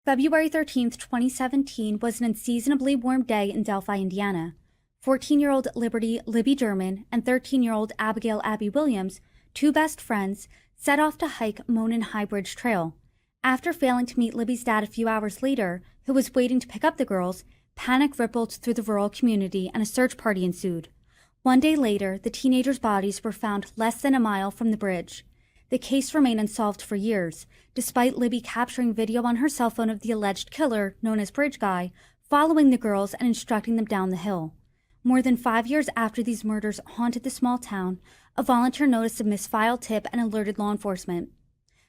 February 13th, 2017 was an unseasonably warm day in Delphi, Indiana. 14-year-old Libby German and 13-year-old Abigail Abby Williams, two best friends, set off to hike Monon High Bridge Trail. After failing to meet Libby's dad a few hours later, who was waiting to pick up the girls, panic rippled through the rural community and a search party ensued. One day later, the teenagers' bodies were found less than a mile from the bridge. The case remained unsolved for years, despite Libby capturing video on her cell phone of the alleged killer, known as Bridge Guy, following the girls and instructing them down the hill. More than 5 years after these murders haunted the small town, a volunteer noticed a misfiled tip and alerted law enforcement.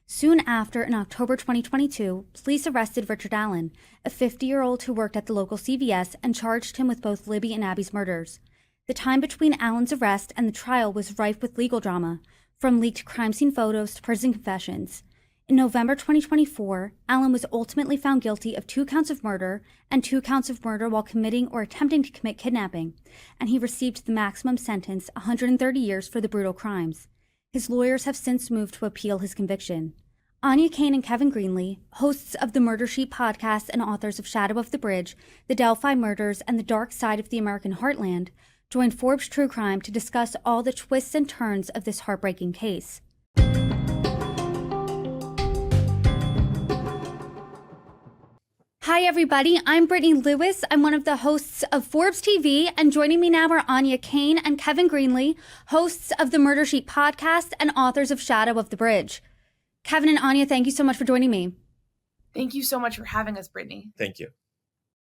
Soon after, in October 2022, police arrested Richard Allen, a 50-year-old who worked at the local CVS, and charged him with both Libby and Abby's murders. The time between Allen's arrest and the trial was rife with legal drama, from leaked crime scene photos to prison confessions. In November 2024, Allen was ultimately found guilty of 2 counts of murder and 2 counts of murder while committing or attempting to commit kidnapping, and he received the maximum sentence, 130 years, for the brutal crimes. His lawyers have since moved to appeal his conviction. Áine, Cain, and Kevin Greenlee, hosts of the Murder Sheet podcast and authors of Shadow of the Bridge, The Delphi Murders, and The Dark Side of the American Heartland, joined Forbes True Crime to discuss all the twists and turns of this heartbreaking case. Hi, everybody. I'm Brittany Lewis. I'm one of the hosts of Forbes TV, and joining me now are Áine, Cain, and Kevin Greenlee, hosts of the Murder Sheet podcast and authors of Shadow of the Bridge. Kevin and Áine, thank you so much for joining me. Thank you so much for having us, Brittany. Thank you.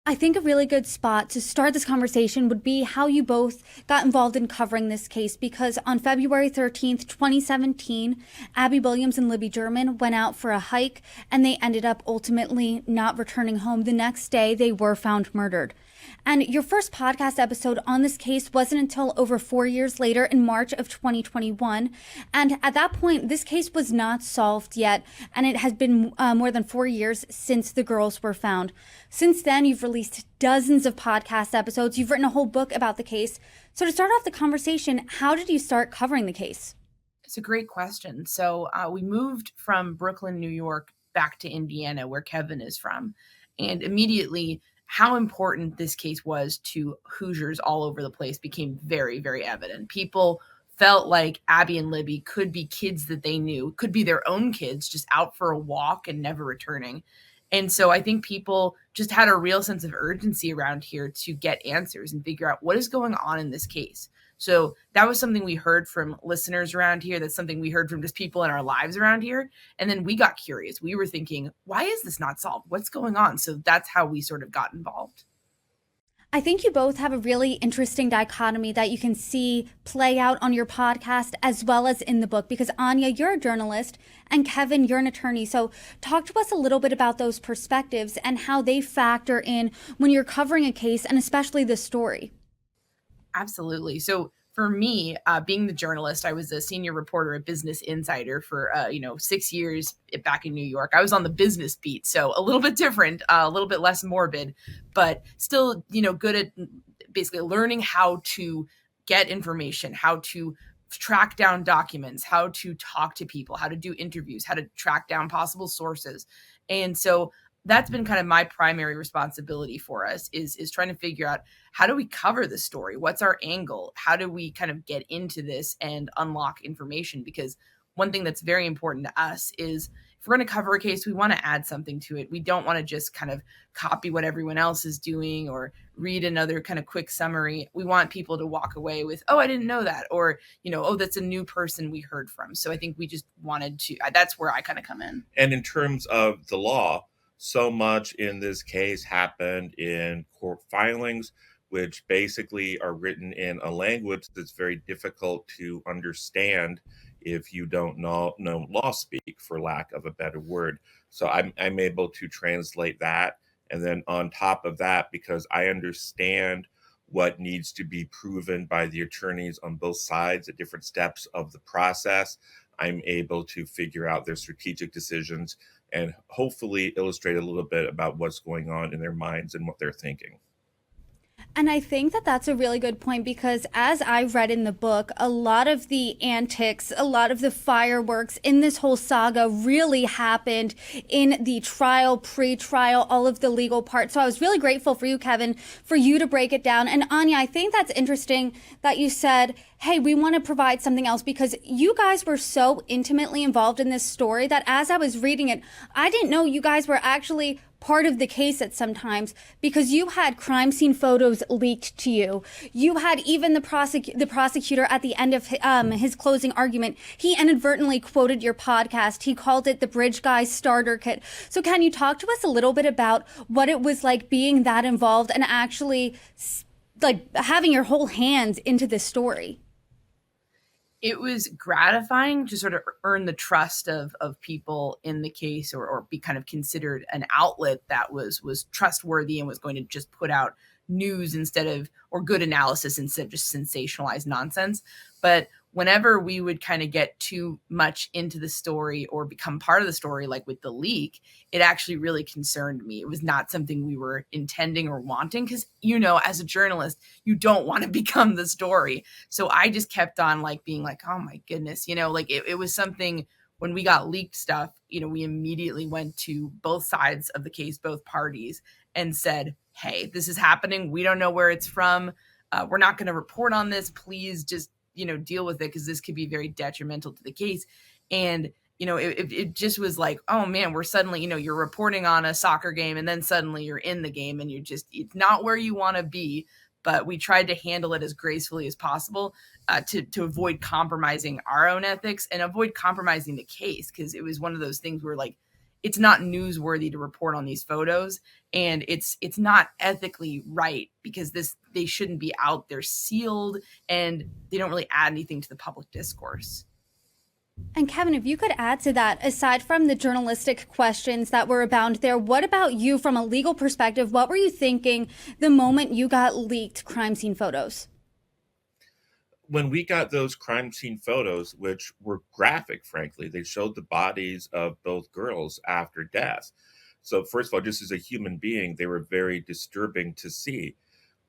I think a really good spot to start this conversation would be how you both got involved in covering this case, because on February 13th, 2017, Abby Williams and Libby German went out for a hike, and they ended up ultimately not returning home. The next day, they were found murdered. And your first podcast episode on this case wasn't until over 4 years later, in March of 2021. And at that point, this case was not solved yet, and it has been more than 4 years since the girls were found. Since then, you've released dozens of podcast episodes. You've written a whole book about the case. So to start off the conversation, how did you start covering the case? It's a great question. So we moved from Brooklyn, New York, back to Indiana, where Kevin is from. And immediately, how important this case was to Hoosiers all over the place became very, very evident. People felt like Abby and Libby could be kids that they knew, could be their own kids, just out for a walk and never returning. And so I think people just had a real sense of urgency around here to get answers and figure out what is going on in this case. So that was something we heard from listeners around here. That's something we heard from just people in our lives around here. And then we got curious. We were thinking, why is this not solved? What's going on? So that's how we sort of got involved. I think you both have a really interesting dichotomy that you can see play out on your podcast as well as in the book, because Áine, you're a journalist, and Kevin, you're an attorney. So talk to us a little bit about those perspectives and how they factor in when you're covering a case, and especially this story. Absolutely. So for me, being the journalist, I was a senior reporter at Business Insider for 6 years back in New York. I was on the business beat, so a little bit different, a little bit less morbid, but still, good at basically learning how to get information, how to track down documents, how to talk to people, how to do interviews, how to track down possible sources. And so that's been kind of my primary responsibility for us is trying to figure out, how do we cover this story? What's our angle? How do we kind of get into this and unlock information? Because one thing that's very important to us is, if we're going to cover a case, we want to add something to it. We don't want to just kind of copy what everyone else is doing or read another kind of quick summary. We want people to walk away with, oh, I didn't know that. Or, oh, that's a new person we heard from. So I think we just wanted to, that's where I kind of come in. And in terms of the law, so much in this case happened in court filings, which basically are written in a language that's very difficult to understand if you don't know law speak, for lack of a better word. So I'm able to translate that. And then on top of that, because I understand what needs to be proven by the attorneys on both sides at different steps of the process, I'm able to figure out their strategic decisions and hopefully illustrate a little bit about what's going on in their minds and what they're thinking. And I think that that's a really good point because as I read in the book, a lot of the antics, a lot of the fireworks in this whole saga really happened in the trial, pre-trial, all of the legal parts. So I was really grateful for you, Kevin, for you to break it down. And Áine, I think that's interesting that you said, hey, we want to provide something else because you guys were so intimately involved in this story that as I was reading it, I didn't know you guys were actually part of the case at some times because you had crime scene photos leaked to you. You had even the prosecutor at the end of his closing argument, he inadvertently quoted your podcast. He called it the Bridge Guys Starter Kit. So can you talk to us a little bit about what it was like being that involved and actually like having your whole hands into this story? It was gratifying to sort of earn the trust of people in the case, or be kind of considered an outlet that was trustworthy and was going to just put out news instead of, or good analysis instead of just sensationalized nonsense. But whenever we would kind of get too much into the story or become part of the story, like with the leak, it actually really concerned me. It was not something we were intending or wanting because, you know, as a journalist, you don't want to become the story. So I just kept on like being like, oh my goodness, you know, like it was something when we got leaked stuff, you know, we immediately went to both sides of the case, both parties, and said, hey, this is happening. We don't know where it's from. We're not going to report on this. Please just, you know, deal with it because this could be very detrimental to the case. And, you know, it just was like, oh man, we're suddenly, you know, you're reporting on a soccer game and then suddenly you're in the game and it's not where you want to be. But we tried to handle it as gracefully as possible to avoid compromising our own ethics and avoid compromising the case. Because it was one of those things where like, it's not newsworthy to report on these photos, and it's not ethically right because they shouldn't be out. They're sealed and they don't really add anything to the public discourse. And Kevin, if you could add to that, aside from the journalistic questions that were abound there, what about you from a legal perspective? What were you thinking the moment you got leaked crime scene photos? When we got those crime scene photos, which were graphic, frankly, they showed the bodies of both girls after death. So first of all, just as a human being, they were very disturbing to see.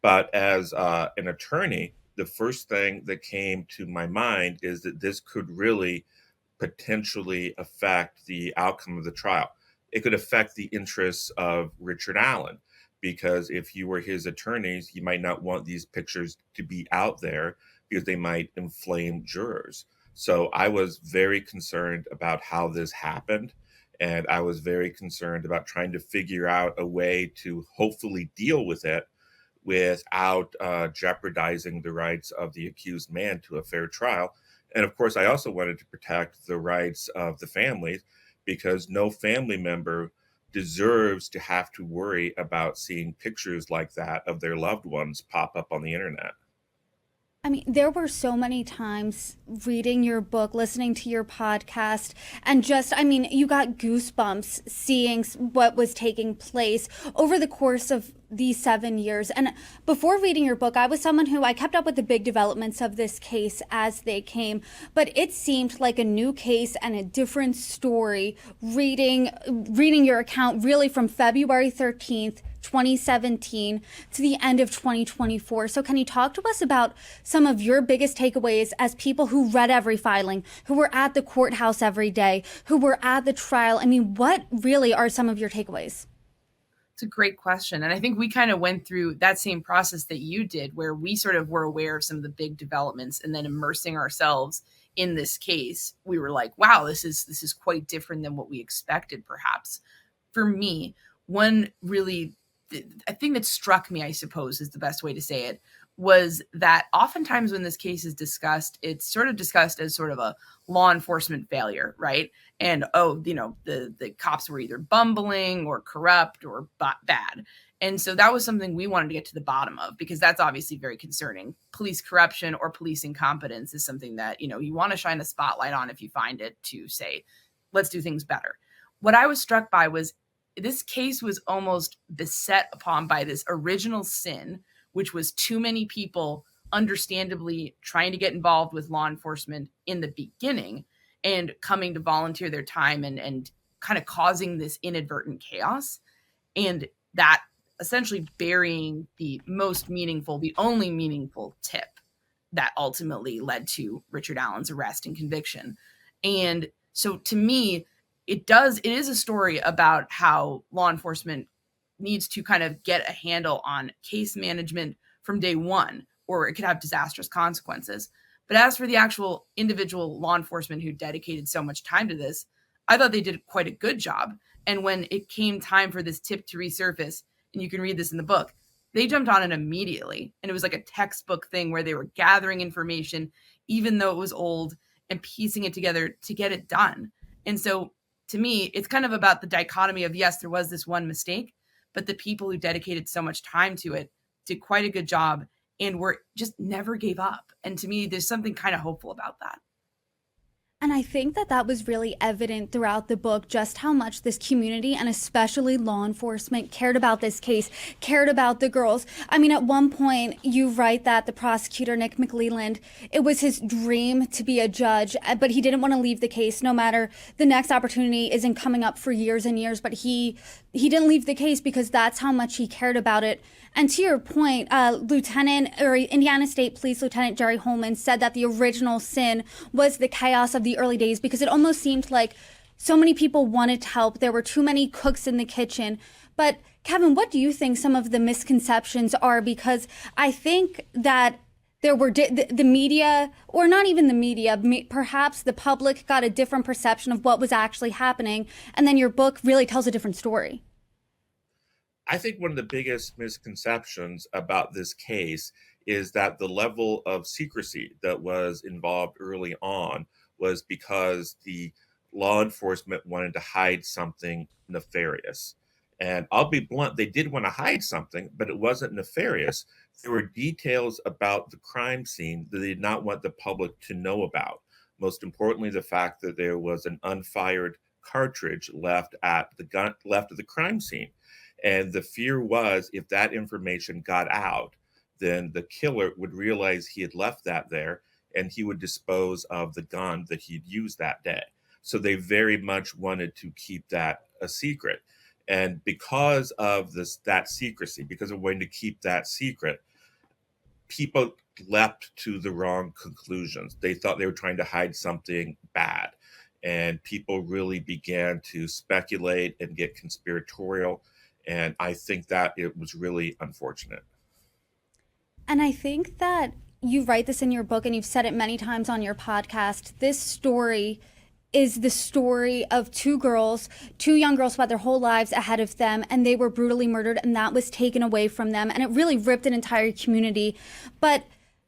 But as an attorney, the first thing that came to my mind is that this could really potentially affect the outcome of the trial. It could affect the interests of Richard Allen, because if you were his attorneys, you might not want these pictures to be out there because they might inflame jurors. So I was very concerned about how this happened. And I was very concerned about trying to figure out a way to hopefully deal with it without jeopardizing the rights of the accused man to a fair trial. And of course, I also wanted to protect the rights of the families because no family member deserves to have to worry about seeing pictures like that of their loved ones pop up on the internet. I mean, there were so many times reading your book, listening to your podcast, and just, I mean, you got goosebumps seeing what was taking place over the course of these 7 years. And before reading your book, I was someone who I kept up with the big developments of this case as they came, but it seemed like a new case and a different story reading your account really from February 13th 2017 to the end of 2024. So can you talk to us about some of your biggest takeaways as people who read every filing, who were at the courthouse every day, who were at the trial? I mean, what really are some of your takeaways? It's a great question. And I think we kind of went through that same process that you did, where we sort of were aware of some of the big developments and then immersing ourselves in this case. We were like, wow, this is quite different than what we expected, perhaps. For me, one really a thing that struck me, I suppose is the best way to say it, was that oftentimes when this case is discussed, it's sort of discussed as sort of a law enforcement failure, right? And, oh, you know, the cops were either bumbling or corrupt or bad. And so that was something we wanted to get to the bottom of, because that's obviously very concerning. Police corruption or police incompetence is something that, you know, you want to shine a spotlight on if you find it, to say, let's do things better. What I was struck by was this case was almost beset upon by this original sin, which was too many people understandably trying to get involved with law enforcement in the beginning and coming to volunteer their time and kind of causing this inadvertent chaos. And that essentially burying the only meaningful tip that ultimately led to Richard Allen's arrest and conviction. And so to me, it is a story about how law enforcement needs to kind of get a handle on case management from day one, or it could have disastrous consequences. But as for the actual individual law enforcement who dedicated so much time to this, I thought they did quite a good job. And when it came time for this tip to resurface, and you can read this in the book, they jumped on it immediately. And it was like a textbook thing where they were gathering information, even though it was old, and piecing it together to get it done. And so to me, it's kind of about the dichotomy of, yes, there was this one mistake, but the people who dedicated so much time to it did quite a good job and were just never gave up. And to me, there's something kind of hopeful about that. And I think that that was really evident throughout the book, just how much this community and especially law enforcement cared about this case, cared about the girls. I mean, at one point you write that the prosecutor, Nick McLeland, it was his dream to be a judge, but he didn't want to leave the case no matter the next opportunity isn't coming up for years and years. But he didn't leave the case because that's how much he cared about it. And to your point, Indiana State Police Lieutenant Jerry Holman said that the original sin was the chaos of the early days, because it almost seemed like so many people wanted to help. There were too many cooks in the kitchen. But Kevin, what do you think some of the misconceptions are? Because I think that there were the media, or not even the media, perhaps the public got a different perception of what was actually happening. And then your book really tells a different story. I think one of the biggest misconceptions about this case is that the level of secrecy that was involved early on was because the law enforcement wanted to hide something nefarious. And I'll be blunt, they did want to hide something, but it wasn't nefarious. There were details about the crime scene that they did not want the public to know about. Most importantly, the fact that there was an unfired cartridge left of the crime scene. And the fear was, if that information got out, then the killer would realize he had left that there, and he would dispose of the gun that he'd used that day. So they very much wanted to keep that a secret. And because of that secrecy, because of wanting to keep that secret, people leapt to the wrong conclusions. They thought they were trying to hide something bad. And people really began to speculate and get conspiratorial. And I think that it was really unfortunate. And I think that you write this in your book, and you've said it many times on your podcast. This story is the story of two young girls who had their whole lives ahead of them, and they were brutally murdered, and that was taken away from them. And it really ripped an entire community. But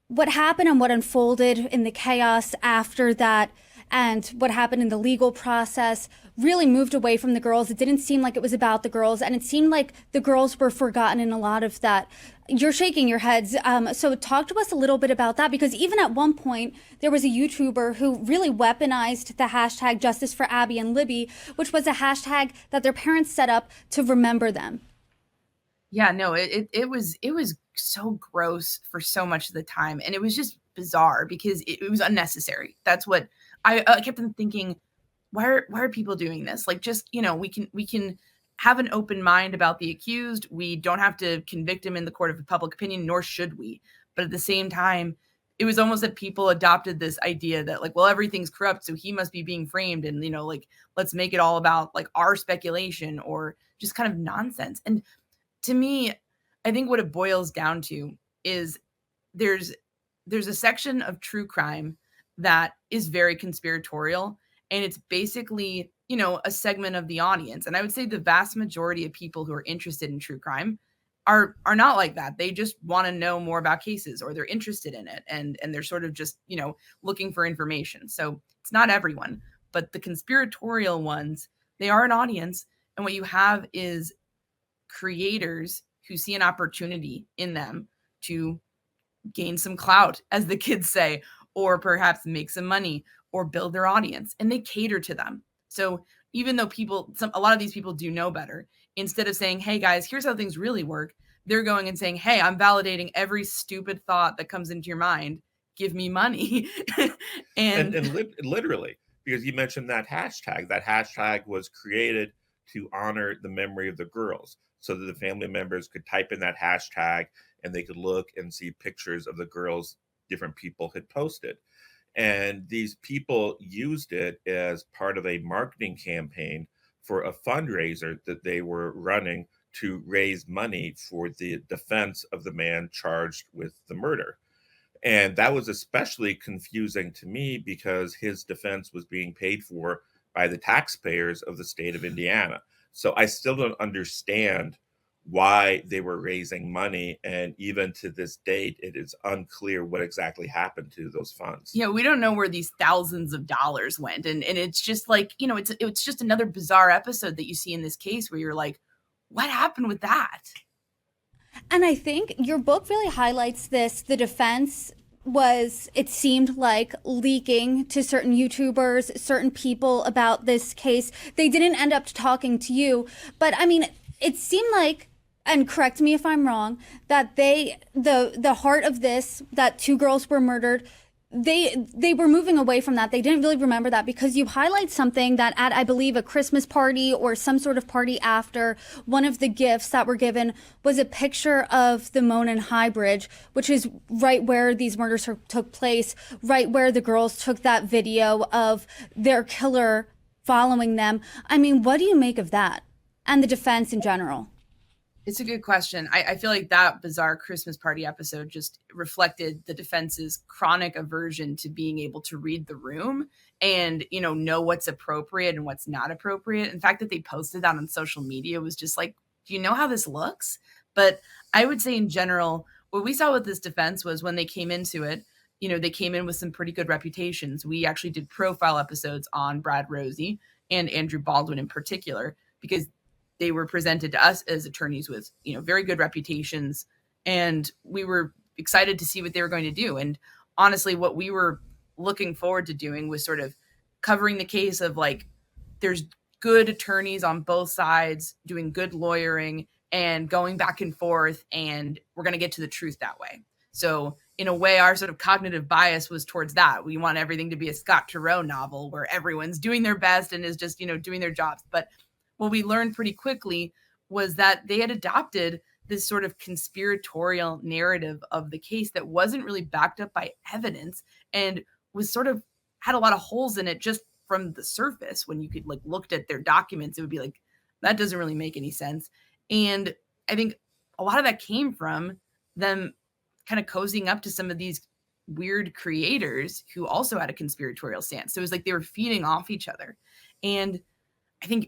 what happened and what unfolded in the chaos after that, and what happened in the legal process, really moved away from the girls. It didn't seem like it was about the girls, and it seemed like the girls were forgotten in a lot of that. You're shaking your heads. So talk to us a little bit about that, because even at one point, there was a YouTuber who really weaponized the hashtag Justice for Abby and Libby, which was a hashtag that their parents set up to remember them. Yeah, no, it was so gross for so much of the time, and it was just bizarre because it was unnecessary. That's what I kept on thinking. Why are people doing this? Like, just, we can have an open mind about the accused. We don't have to convict him in the court of public opinion, nor should we. But at the same time, it was almost that people adopted this idea that, like, well, everything's corrupt, so he must be being framed, and let's make it all about like our speculation, or just kind of nonsense. And to me, I think what it boils down to is there's a section of true crime that is very conspiratorial, and it's basically, a segment of the audience. And I would say the vast majority of people who are interested in true crime are not like that. They just want to know more about cases, or they're interested in it, and they're sort of just, looking for information. So it's not everyone, but the conspiratorial ones, they are an audience. And what you have is creators who see an opportunity in them to gain some clout, as the kids say, or perhaps make some money or build their audience, and they cater to them. So even though a lot of these people do know better, instead of saying, hey guys, here's how things really work, they're going and saying, hey, I'm validating every stupid thought that comes into your mind. Give me money. and literally, because you mentioned that hashtag was created to honor the memory of the girls, so that the family members could type in that hashtag and they could look and see pictures of the girls different people had posted. And these people used it as part of a marketing campaign for a fundraiser that they were running to raise money for the defense of the man charged with the murder. And that was especially confusing to me because his defense was being paid for by the taxpayers of the state of Indiana. So I still don't understand why they were raising money. And even to this date, it is unclear what exactly happened to those funds. Yeah, we don't know where these thousands of dollars went. And it's just like, it's just another bizarre episode that you see in this case where you're like, what happened with that? And I think your book really highlights this. The defense was, it seemed like, leaking to certain YouTubers, certain people about this case. They didn't end up talking to you, but I mean, it seemed like, and correct me if I'm wrong, that the heart of this, that two girls were murdered, they were moving away from that. They didn't really remember that, because you highlight something that at, I believe, a Christmas party or some sort of party after, one of the gifts that were given was a picture of the Monon High Bridge, which is right where these murders took place, right where the girls took that video of their killer following them. I mean, what do you make of that and the defense in general? It's a good question. I feel like that bizarre Christmas party episode just reflected the defense's chronic aversion to being able to read the room and, know what's appropriate and what's not appropriate. In fact, that they posted that on social media was just like, do you know how this looks? But I would say in general, what we saw with this defense was when they came into it, they came in with some pretty good reputations. We actually did profile episodes on Brad Rosie and Andrew Baldwin in particular, because they were presented to us as attorneys with, very good reputations. And we were excited to see what they were going to do. And honestly, what we were looking forward to doing was sort of covering the case of like, there's good attorneys on both sides doing good lawyering and going back and forth, and we're going to get to the truth that way. So in a way, our sort of cognitive bias was towards that. We want everything to be a Scott Turow novel where everyone's doing their best and is just, doing their jobs. But what we learned pretty quickly was that they had adopted this sort of conspiratorial narrative of the case that wasn't really backed up by evidence and was sort of had a lot of holes in it just from the surface. When you could like looked at their documents, it would be like, that doesn't really make any sense. And I think a lot of that came from them kind of cozying up to some of these weird creators who also had a conspiratorial stance. So it was like they were feeding off each other. And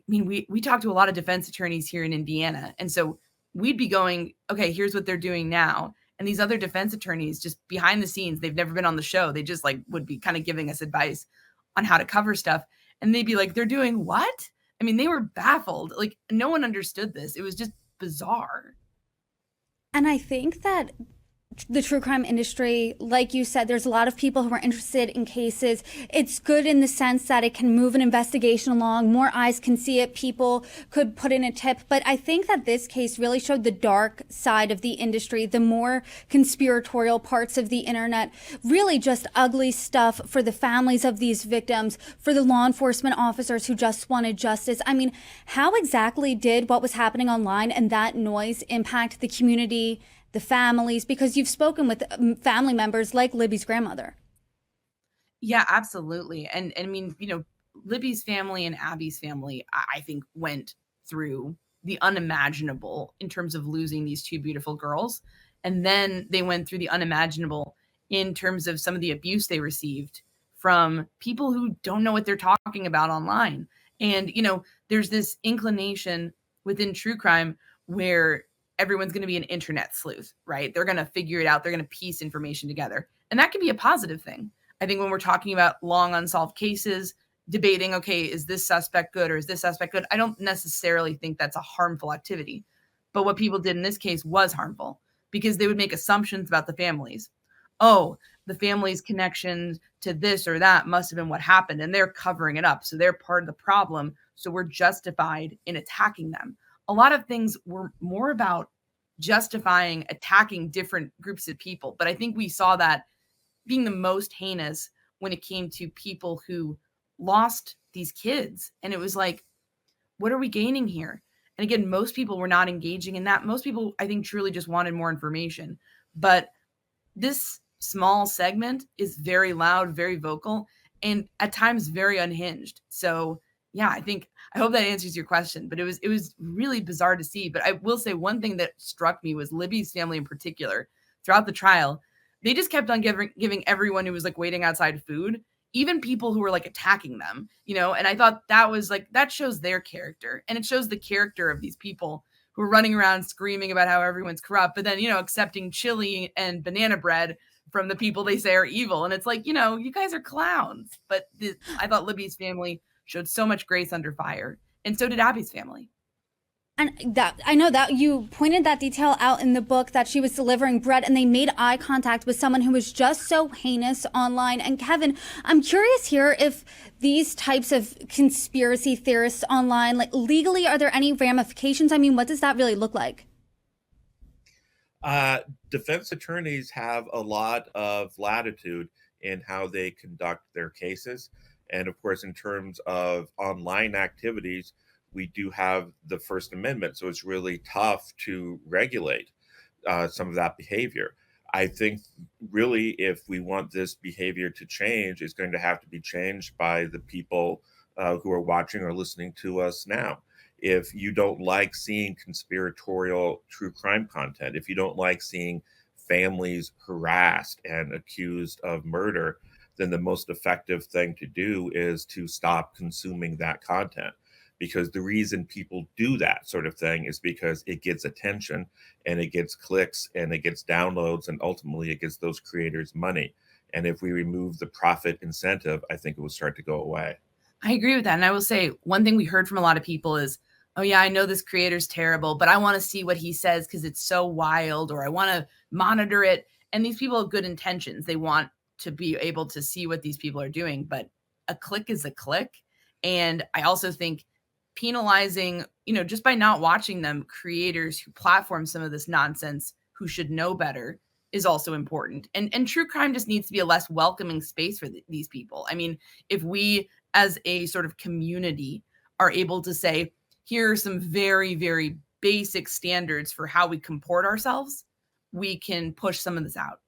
we talked to a lot of defense attorneys here in Indiana. And so we'd be going, okay, here's what they're doing now. And these other defense attorneys just behind the scenes, they've never been on the show. They just like would be kind of giving us advice on how to cover stuff. And they'd be like, they're doing what? I mean, they were baffled. Like no one understood this. It was just bizarre. And I think that the true crime industry, like you said, there's a lot of people who are interested in cases. It's good in the sense that it can move an investigation along. More eyes can see it. People could put in a tip. But I think that this case really showed the dark side of the industry, the more conspiratorial parts of the internet, really just ugly stuff for the families of these victims, for the law enforcement officers who just wanted justice. I mean, how exactly did what was happening online and that noise impact the community, the families, because you've spoken with family members like Libby's grandmother? Yeah, absolutely. And I mean, Libby's family and Abby's family, I think, went through the unimaginable in terms of losing these two beautiful girls. And then they went through the unimaginable in terms of some of the abuse they received from people who don't know what they're talking about online. And, there's this inclination within true crime where everyone's going to be an internet sleuth, right? They're going to figure it out. They're going to piece information together. And that can be a positive thing. I think when we're talking about long unsolved cases, debating, okay, is this suspect good or is this suspect good? I don't necessarily think that's a harmful activity. But what people did in this case was harmful because they would make assumptions about the families. Oh, the family's connection to this or that must have been what happened, and they're covering it up. So they're part of the problem. So we're justified in attacking them. A lot of things were more about justifying attacking different groups of people. But I think we saw that being the most heinous when it came to people who lost these kids. And it was like, what are we gaining here? And again, most people were not engaging in that. Most people, I think, truly just wanted more information. But this small segment is very loud, very vocal, and at times very unhinged. So yeah, I hope that answers your question, but it was really bizarre to see. But I will say one thing that struck me was Libby's family in particular throughout the trial. They just kept on giving everyone who was like waiting outside food, even people who were like attacking them, and I thought that was like, that shows their character, and it shows the character of these people who are running around screaming about how everyone's corrupt, but then, accepting chili and banana bread from the people they say are evil. And it's like, you guys are clowns. But I thought Libby's family showed so much grace under fire. And so did Abby's family. And that, I know that you pointed that detail out in the book, that she was delivering bread and they made eye contact with someone who was just so heinous online. And Kevin, I'm curious here if these types of conspiracy theorists online, like legally, are there any ramifications? I mean, what does that really look like? Defense attorneys have a lot of latitude in how they conduct their cases. And of course, in terms of online activities, we do have the First Amendment. So it's really tough to regulate some of that behavior. I think really, if we want this behavior to change, it's going to have to be changed by the people who are watching or listening to us now. If you don't like seeing conspiratorial true crime content, if you don't like seeing families harassed and accused of murder, then the most effective thing to do is to stop consuming that content. Because the reason people do that sort of thing is because it gets attention and it gets clicks and it gets downloads, and ultimately it gets those creators money. And if we remove the profit incentive, I think it will start to go away. I agree with that. And I will say one thing we heard from a lot of people is, oh yeah, I know this creator's terrible, but I want to see what he says because it's so wild, or I want to monitor it. And these people have good intentions. They want to be able to see what these people are doing, but a click is a click. And I also think penalizing, just by not watching them, creators who platform some of this nonsense, who should know better, is also important. And true crime just needs to be a less welcoming space for these people. I mean, if we as a sort of community are able to say, here are some very, very basic standards for how we comport ourselves, we can push some of this out.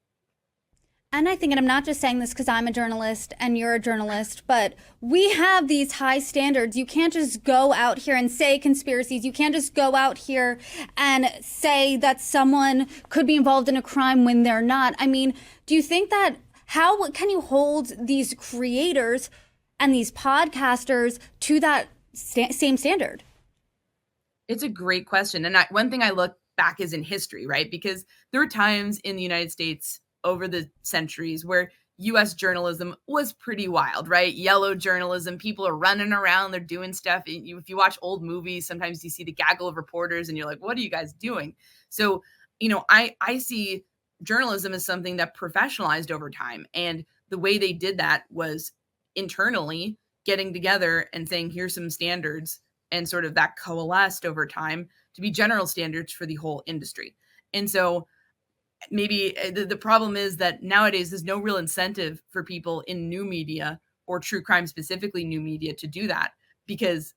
And I think, and I'm not just saying this because I'm a journalist and you're a journalist, but we have these high standards. You can't just go out here and say conspiracies. You can't just go out here and say that someone could be involved in a crime when they're not. I mean, do you think that, how can you hold these creators and these podcasters to that same standard? It's a great question. And one thing I look back is in history, right? Because there were times in the United States over the centuries where US journalism was pretty wild, right? Yellow journalism, people are running around, they're doing stuff. If you watch old movies, sometimes you see the gaggle of reporters and you're like, what are you guys doing? So, I see journalism as something that professionalized over time. And the way they did that was internally getting together and saying, here's some standards, and sort of that coalesced over time to be general standards for the whole industry. And so maybe the problem is that nowadays there's no real incentive for people in new media, or true crime specifically new media, to do that, because,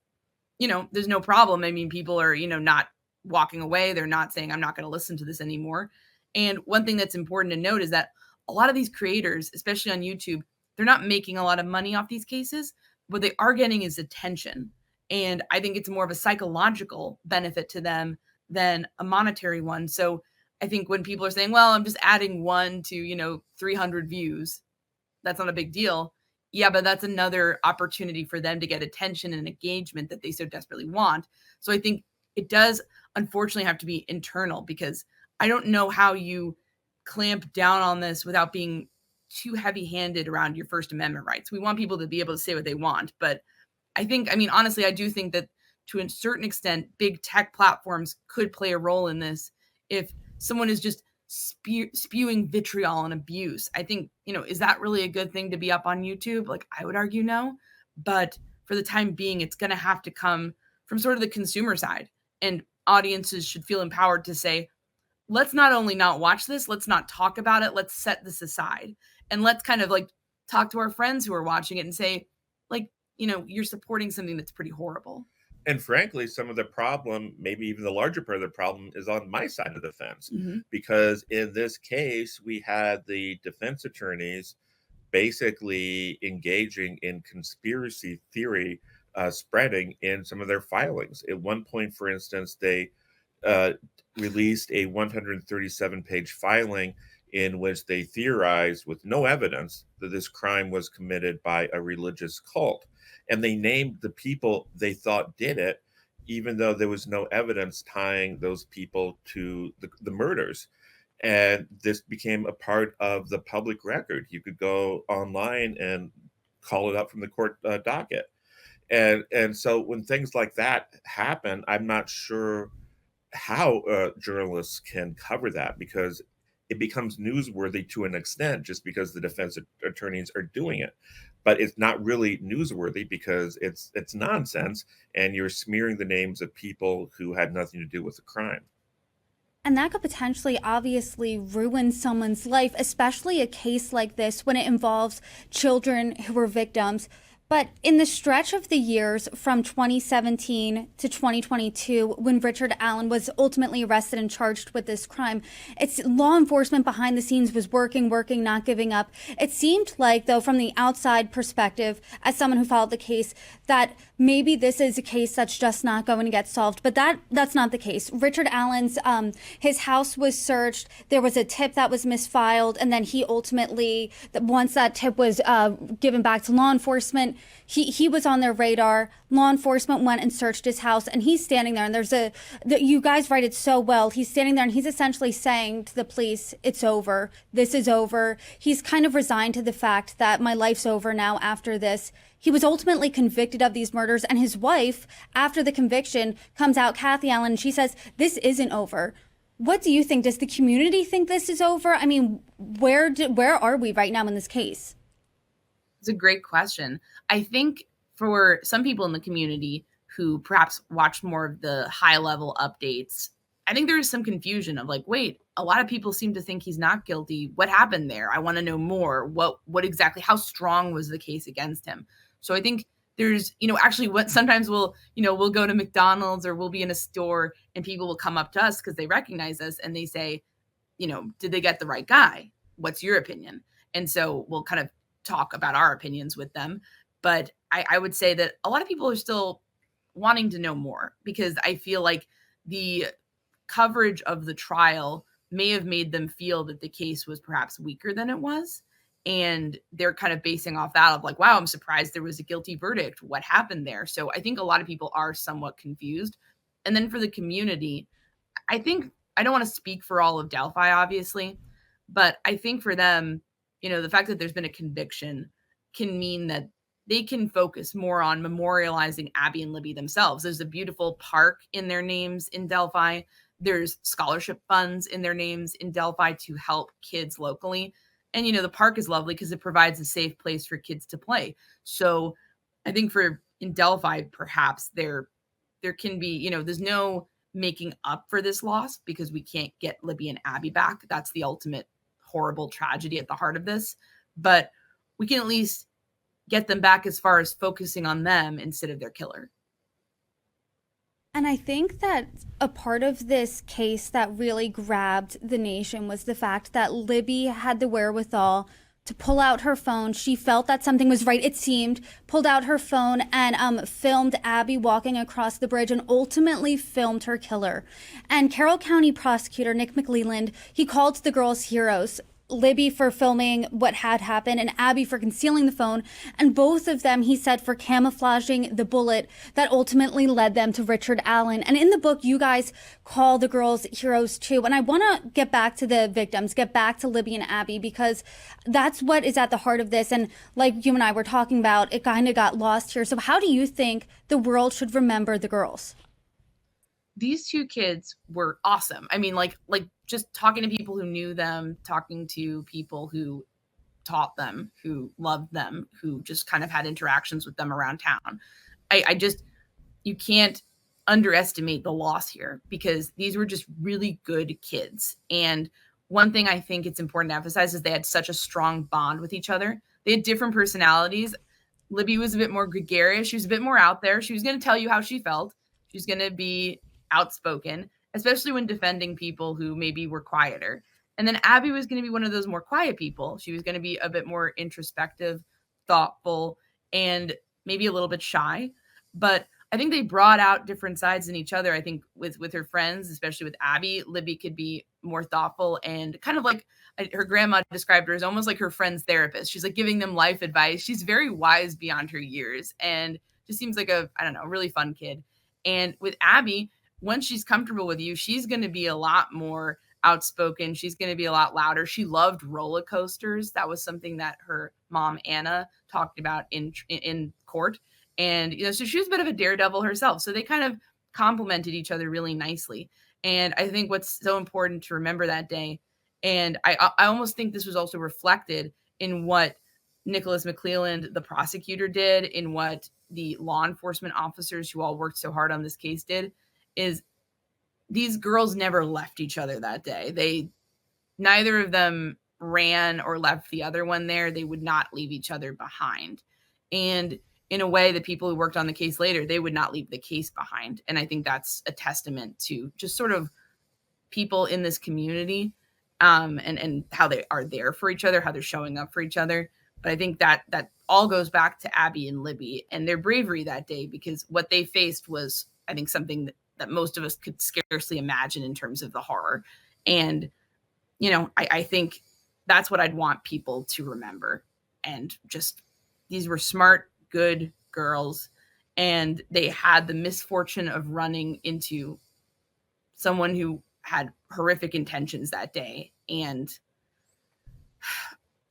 there's no problem. I mean, people are, not walking away. They're not saying, I'm not going to listen to this anymore. And one thing that's important to note is that a lot of these creators, especially on YouTube, they're not making a lot of money off these cases. What they are getting is attention. And I think it's more of a psychological benefit to them than a monetary one. So I think when people are saying, well, I'm just adding one to, 300 views, that's not a big deal. Yeah, but that's another opportunity for them to get attention and engagement that they so desperately want. So I think it does unfortunately have to be internal, because I don't know how you clamp down on this without being too heavy-handed around your First Amendment rights. We want people to be able to say what they want, but honestly, I do think that to a certain extent, big tech platforms could play a role in this. If someone is just spewing vitriol and abuse, I think, is that really a good thing to be up on YouTube? Like, I would argue no. But for the time being, it's going to have to come from sort of the consumer side. And audiences should feel empowered to say, let's not only not watch this, let's not talk about it, let's set this aside. And let's kind of like talk to our friends who are watching it and say, like, you're supporting something that's pretty horrible. And frankly, some of the problem, maybe even the larger part of the problem, is on my side of the fence. Mm-hmm. Because in this case, we had the defense attorneys basically engaging in conspiracy theory spreading in some of their filings. At one point, for instance, they uh, released a 137-page filing in which they theorized, with no evidence, that this crime was committed by a religious cult. And they named the people they thought did it, even though there was no evidence tying those people to the murders. And this became a part of the public record. You could go online and call it up from the court docket. And so when things like that happen, I'm not sure how journalists can cover that, because it becomes newsworthy to an extent just because the defense attorneys are doing it. But it's not really newsworthy because it's nonsense, and you're smearing the names of people who had nothing to do with the crime. And that could potentially obviously ruin someone's life, especially a case like this when it involves children who were victims. But in the stretch of the years from 2017 to 2022, when Richard Allen was ultimately arrested and charged with this crime, it's law enforcement behind the scenes was working, not giving up. It seemed like, though, from the outside perspective, as someone who followed the case, that maybe this is a case that's just not going to get solved. But that's not the case. Richard Allen's, his house was searched. There was a tip that was misfiled. And then he ultimately, once that tip was given back to law enforcement, he was on their radar. Law enforcement went and searched his house, and he's standing there. And you guys write it so well. He's standing there and he's essentially saying to the police, it's over. This is over. He's kind of resigned to the fact that my life's over now after this. He was ultimately convicted of these murders, and his wife, after the conviction, comes out, Kathy Allen, and she says, this isn't over. What do you think? Does the community think this is over? I mean, where are we right now in this case? It's a great question. I think for some people in the community who perhaps watch more of the high level updates, I think there is some confusion of like, wait, a lot of people seem to think he's not guilty. What happened there? I want to know more. What exactly, how strong was the case against him? So I think there's, actually what sometimes we'll go to McDonald's or we'll be in a store and people will come up to us because they recognize us and they say, did they get the right guy? What's your opinion? And so we'll kind of talk about our opinions with them. But I would say that a lot of people are still wanting to know more, because I feel like the coverage of the trial may have made them feel that the case was perhaps weaker than it was. And they're kind of basing off that of like, wow, I'm surprised there was a guilty verdict. What happened there? So I think a lot of people are somewhat confused. And then for the community, I think, I don't want to speak for all of Delphi, obviously, but I think for them, the fact that there's been a conviction can mean that they can focus more on memorializing Abby and Libby themselves. There's a beautiful park in their names in Delphi. There's scholarship funds in their names in Delphi to help kids locally. And, the park is lovely because it provides a safe place for kids to play. So I think in Delphi, perhaps there can be, there's no making up for this loss because we can't get Libby and Abby back. That's the ultimate horrible tragedy at the heart of this. But we can at least get them back as far as focusing on them instead of their killer. And I think that a part of this case that really grabbed the nation was the fact that Libby had the wherewithal to pull out her phone. She felt that something was right, it seemed, pulled out her phone and filmed Abby walking across the bridge and ultimately filmed her killer. And Carroll County prosecutor Nick McLeland, he called the girls heroes. Libby for filming what had happened and Abby for concealing the phone. And both of them, he said, for camouflaging the bullet that ultimately led them to Richard Allen. And in the book, you guys call the girls heroes too. And I want to get back to the victims, get back to Libby and Abby, because that's what is at the heart of this. And like you and I were talking about, it kind of got lost here. So how do you think the world should remember the girls? These two kids were awesome. I mean, like just talking to people who knew them, talking to people who taught them, who loved them, who just kind of had interactions with them around town. You can't underestimate the loss here, because these were just really good kids. And one thing I think it's important to emphasize is they had such a strong bond with each other. They had different personalities. Libby was a bit more gregarious. She was a bit more out there. She was going to tell you how she felt. She was going to be outspoken, especially when defending people who maybe were quieter. And then Abby was going to be one of those more quiet people. She was going to be a bit more introspective, thoughtful, and maybe a little bit shy. But I think they brought out different sides in each other. I think with her friends, especially with Abby, Libby could be more thoughtful and kind of like her grandma described her as almost like her friend's therapist. She's like giving them life advice. She's very wise beyond her years and just seems like a, I don't know, really fun kid. And with Abby, once she's comfortable with you, she's going to be a lot more outspoken. She's going to be a lot louder. She loved roller coasters. That was something that her mom, Áine, talked about in court. And, so she was a bit of a daredevil herself. So they kind of complemented each other really nicely. And I think what's so important to remember that day, and I almost think this was also reflected in what Nicholas McClelland, the prosecutor, did, in what the law enforcement officers who all worked so hard on this case did, is these girls never left each other that day. Neither of them ran or left the other one there. They would not leave each other behind. And in a way, the people who worked on the case later, they would not leave the case behind. And I think that's a testament to just sort of people in this community, and how they are there for each other, how they're showing up for each other. But I think that all goes back to Abby and Libby and their bravery that day, because what they faced was, I think, something that most of us could scarcely imagine in terms of the horror. And, I think that's what I'd want people to remember. And just, these were smart, good girls, and they had the misfortune of running into someone who had horrific intentions that day. And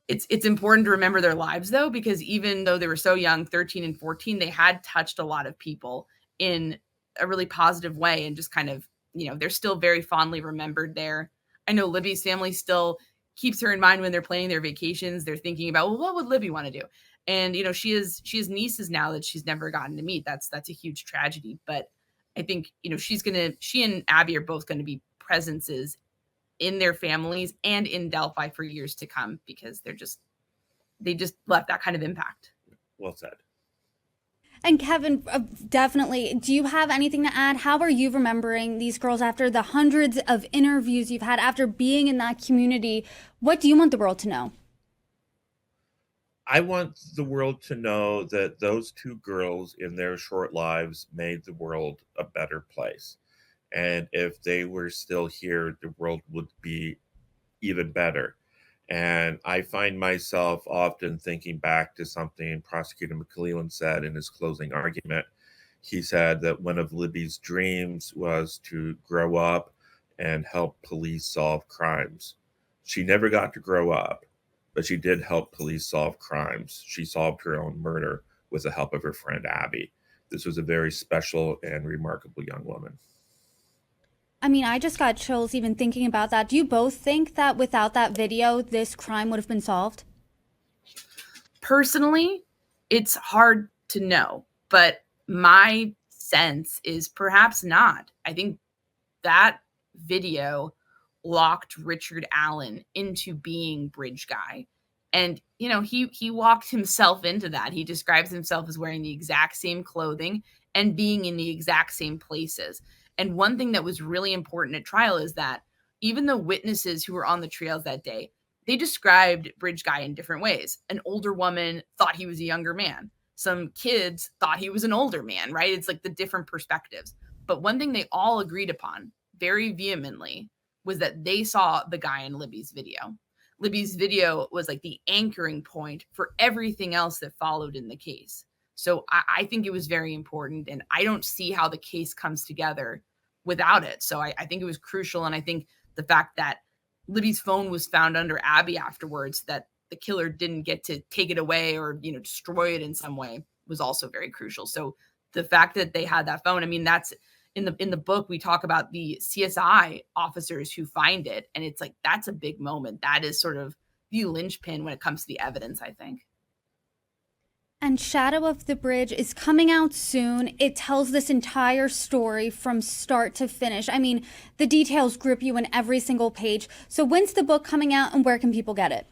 it's important to remember their lives, though, because even though they were so young, 13 and 14, they had touched a lot of people in a really positive way, and just kind of, they're still very fondly remembered there. I know Libby's family still keeps her in mind when they're planning their vacations. They're thinking about, well, what would Libby want to do? And, she has nieces now that she's never gotten to meet. That's a huge tragedy. But I think, she and Abby are both going to be presences in their families and in Delphi for years to come, because they just left that kind of impact. Well said. And Kevin, definitely, do you have anything to add? How are you remembering these girls after the hundreds of interviews you've had, after being in that community? What do you want the world to know? I want the world to know that those two girls in their short lives made the world a better place. And if they were still here, the world would be even better. And I find myself often thinking back to something Prosecutor McClelland said in his closing argument. He said that one of Libby's dreams was to grow up and help police solve crimes. She never got to grow up, but she did help police solve crimes. She solved her own murder with the help of her friend Abby. This was a very special and remarkable young woman. I mean, I just got chills even thinking about that. Do you both think that without that video, this crime would have been solved? Personally, it's hard to know, but my sense is perhaps not. I think that video locked Richard Allen into being Bridge Guy. And, he walked himself into that. He describes himself as wearing the exact same clothing and being in the exact same places. And one thing that was really important at trial is that even the witnesses who were on the trails that day, they described Bridge Guy in different ways. An older woman thought he was a younger man. Some kids thought he was an older man, right? It's like the different perspectives. But one thing they all agreed upon very vehemently was that they saw the guy in Libby's video. Libby's video was like the anchoring point for everything else that followed in the case. So I think it was very important, and I don't see how the case comes together without it. So I think it was crucial. And I think the fact that Libby's phone was found under Abby afterwards, that the killer didn't get to take it away or, destroy it in some way, was also very crucial. So the fact that they had that phone, I mean, that's in the book, we talk about the CSI officers who find it. And it's like, that's a big moment. That is sort of the linchpin when it comes to the evidence, I think. And Shadow of the Bridge is coming out soon. It tells this entire story from start to finish. I mean, the details grip you in every single page. So when's the book coming out, and where can people get it?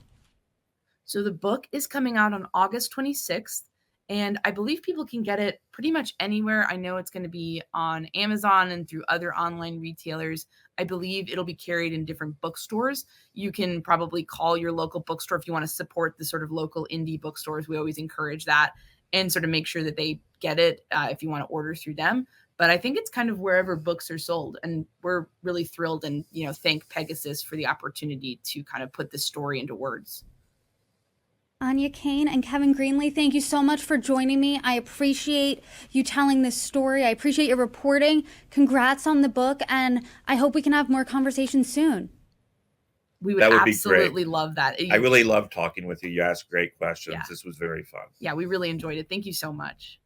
So the book is coming out on August 26th, And I believe people can get it pretty much anywhere. I know it's going to be on Amazon and through other online retailers. I believe it'll be carried in different bookstores. You can probably call your local bookstore if you want to support the sort of local indie bookstores. We always encourage that and sort of make sure that they get it if you want to order through them. But I think it's kind of wherever books are sold. And we're really thrilled and, thank Pegasus for the opportunity to kind of put this story into words. Áine, Cain, and Kevin Greenlee, thank you so much for joining me. I appreciate you telling this story. I appreciate your reporting. Congrats on the book, and I hope we can have more conversations soon. We would absolutely love that. I really loved talking with you. You asked great questions. Yeah. This was very fun. Yeah, we really enjoyed it. Thank you so much.